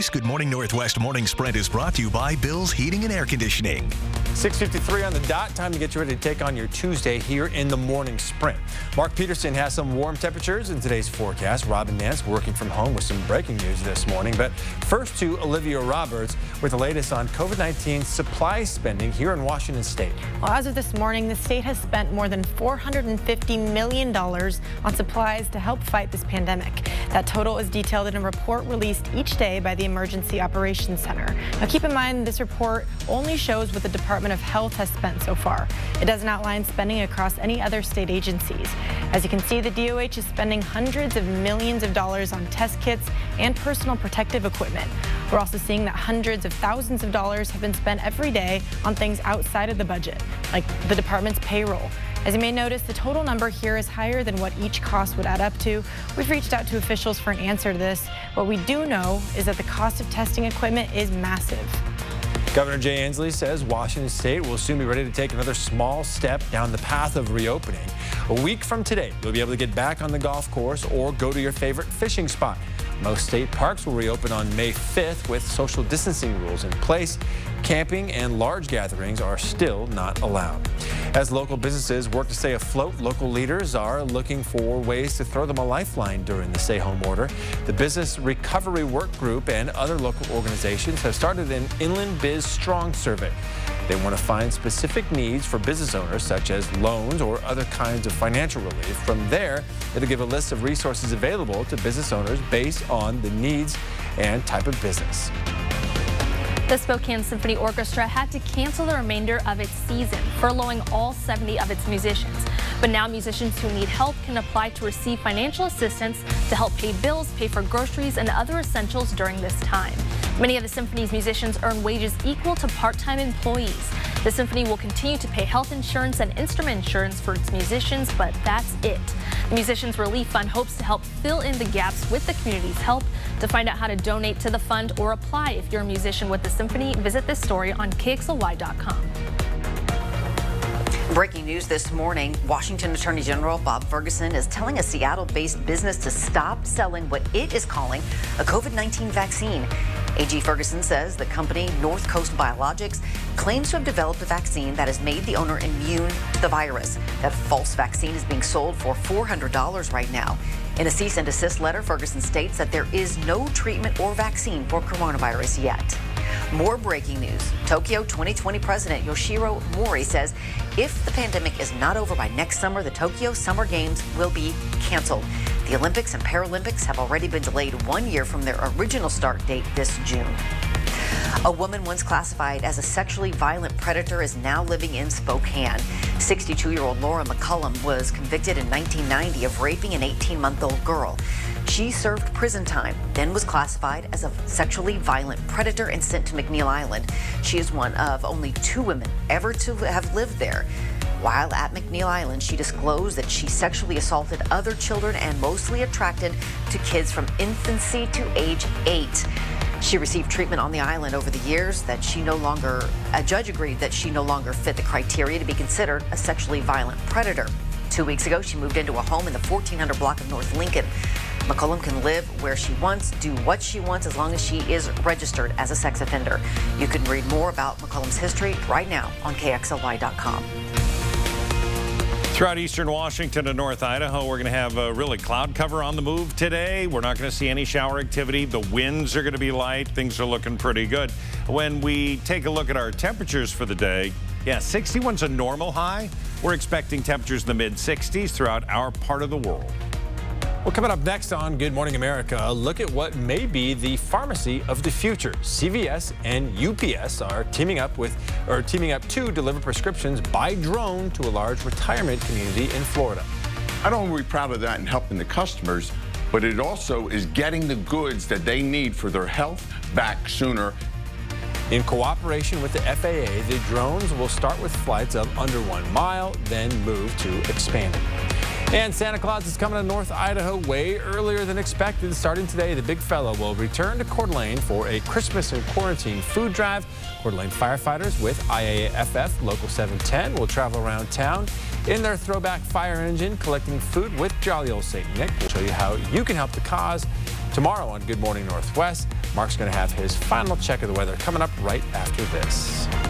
This Good Morning Northwest Morning Sprint is brought to you by Bill's Heating and Air Conditioning. 6:53 on the dot. Time to get you ready to take on your Tuesday here in the morning sprint. Mark Peterson has some warm temperatures in today's forecast. Robin Nance working from home with some breaking news this morning. But first to Olivia Roberts with the latest on COVID-19 supply spending here in Washington State. Well, as of this morning, the state has spent more than $450 million on supplies to help fight this pandemic. That total is detailed in a report released each day by the Emergency Operations Center. Now keep in mind this report only shows what the Department of Health has spent so far. It doesn't outline spending across any other state agencies. As you can see, the DOH is spending hundreds of millions of dollars on test kits and personal protective equipment. We're also seeing that hundreds of thousands of dollars have been spent every day on things outside of the budget, like the department's payroll. As you may notice, the total number here is higher than what each cost would add up to. We've reached out to officials for an answer to this. What we do know is that the cost of testing equipment is massive. Governor Jay Inslee says Washington State will soon be ready to take another small step down the path of reopening. A week from today, you'll be able to get back on the golf course or go to your favorite fishing spot. Most state parks will reopen on May 5th with social distancing rules in place. Camping and large gatherings are still not allowed. As local businesses work to stay afloat, local leaders are looking for ways to throw them a lifeline during the stay-home order. The Business Recovery Work Group and other local organizations have started an Inland Biz Strong survey. They want to find specific needs for business owners, such as loans or other kinds of financial relief. From there, it'll give a list of resources available to business owners based on the needs and type of business. The Spokane Symphony Orchestra had to cancel the remainder of its season, furloughing all 70 of its musicians. But now musicians who need help can apply to receive financial assistance to help pay bills, pay for groceries, and other essentials during this time. Many of the symphony's musicians earn wages equal to part-time employees. The symphony will continue to pay health insurance and instrument insurance for its musicians, but that's it. The Musicians Relief Fund hopes to help fill in the gaps with the community's help. To find out how to donate to the fund or apply if you're a musician with the symphony, visit this story on KXLY.com. Breaking news this morning, Washington Attorney General Bob Ferguson is telling a Seattle-based business to stop selling what it is calling a COVID-19 vaccine. AG Ferguson says the company North Coast Biologics claims to have developed a vaccine that has made the owner immune to the virus. That false vaccine is being sold for $400 right now. In a cease and desist letter, Ferguson states that there is no treatment or vaccine for coronavirus yet. More breaking news. Tokyo 2020 President Yoshiro Mori says if the pandemic is not over by next summer, the Tokyo Summer Games will be canceled. The Olympics and Paralympics have already been delayed 1 year from their original start date this June. A woman once classified as a sexually violent predator is now living in Spokane. 62-year-old Laura McCullum was convicted in 1990 of raping an 18-month-old girl. She served prison time, then was classified as a sexually violent predator and sent to McNeil Island. She is one of only 2 women ever to have lived there. While at McNeil Island, she disclosed that she sexually assaulted other children and mostly attracted to kids from infancy to age 8. She received treatment on the island over the years that a judge agreed that she no longer fit the criteria to be considered a sexually violent predator. 2 weeks ago, she moved into a home in the 1400 block of North Lincoln. McCullum can live where she wants, do what she wants, as long as she is registered as a sex offender. You can read more about McCullum's history right now on KXLY.com. Throughout eastern Washington and North Idaho, we're going to have a really cloud cover on the move today. We're not going to see any shower activity. The winds are going to be light. Things are looking pretty good. When we take a look at our temperatures for the day, 61's a normal high. We're expecting temperatures in the mid-60s throughout our part of the world. Well, coming up next on Good Morning America, a look at what may be the pharmacy of the future. CVS and UPS are teaming up to deliver prescriptions by drone to a large retirement community in Florida. Not only are we proud of that and helping the customers, but it also is getting the goods that they need for their health back sooner. In cooperation with the FAA, the drones will start with flights of under 1 mile, then move to expanding. And Santa Claus is coming to North Idaho way earlier than expected. Starting today, the big fella will return to Coeur d'Alene for a Christmas and quarantine food drive. Coeur d'Alene firefighters with IAFF Local 710 will travel around town in their throwback fire engine collecting food with jolly old St. Nick. We'll show you how you can help the cause Tomorrow on Good Morning Northwest, Mark's going to have his final check of the weather coming up right after this.